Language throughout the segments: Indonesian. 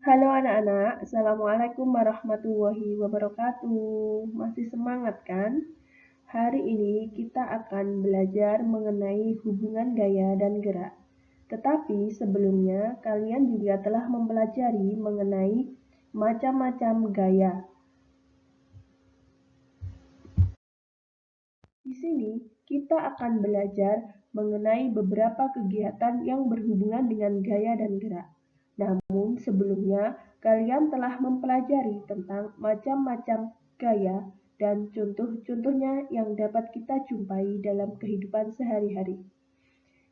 Halo anak-anak, Assalamualaikum warahmatullahi wabarakatuh. Masih semangat kan? Hari ini kita akan belajar mengenai hubungan gaya dan gerak. Tetapi sebelumnya kalian juga telah mempelajari mengenai macam-macam gaya. Di sini kita akan belajar mengenai beberapa kegiatan yang berhubungan dengan gaya dan gerak. Namun sebelumnya kalian telah mempelajari tentang macam-macam gaya dan contoh-contohnya yang dapat kita jumpai dalam kehidupan sehari-hari.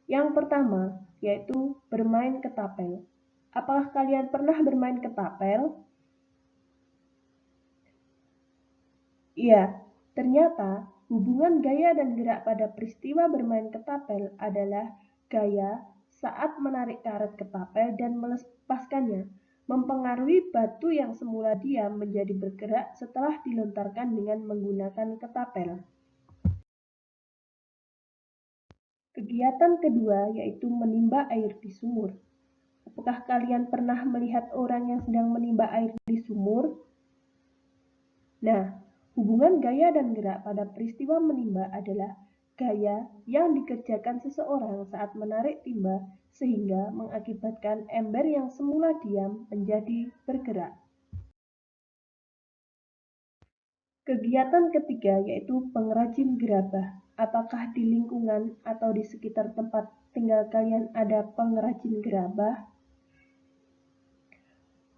Yang pertama yaitu bermain ketapel. Apakah kalian pernah bermain ketapel? Iya, ternyata hubungan gaya dan gerak pada peristiwa bermain ketapel adalah gaya saat menarik karet ketapel dan melepaskannya, mempengaruhi batu yang semula diam menjadi bergerak setelah dilontarkan dengan menggunakan ketapel. Kegiatan kedua yaitu menimba air di sumur. Apakah kalian pernah melihat orang yang sedang menimba air di sumur? Nah, hubungan gaya dan gerak pada peristiwa menimba adalah gaya yang dikerjakan seseorang saat menarik timba sehingga mengakibatkan ember yang semula diam menjadi bergerak. Kegiatan ketiga yaitu pengrajin gerabah. Apakah di lingkungan atau di sekitar tempat tinggal kalian ada pengrajin gerabah?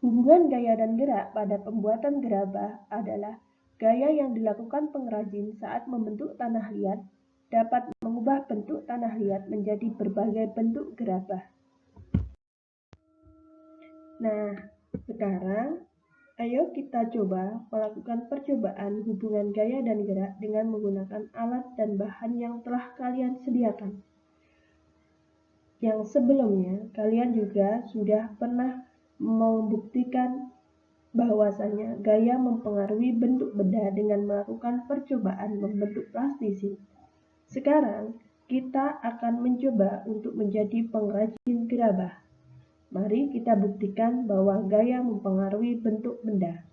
Hubungan gaya dan gerak pada pembuatan gerabah adalah gaya yang dilakukan pengrajin saat membentuk tanah liat dapat mengubah bentuk tanah liat menjadi berbagai bentuk gerabah. Nah, sekarang ayo kita coba melakukan percobaan hubungan gaya dan gerak dengan menggunakan alat dan bahan yang telah kalian sediakan. Yang sebelumnya kalian juga sudah pernah membuktikan bahwasanya gaya mempengaruhi bentuk benda dengan melakukan percobaan membentuk plastisin. Sekarang kita akan mencoba untuk menjadi pengrajin gerabah. Mari kita buktikan bahwa gaya mempengaruhi bentuk benda.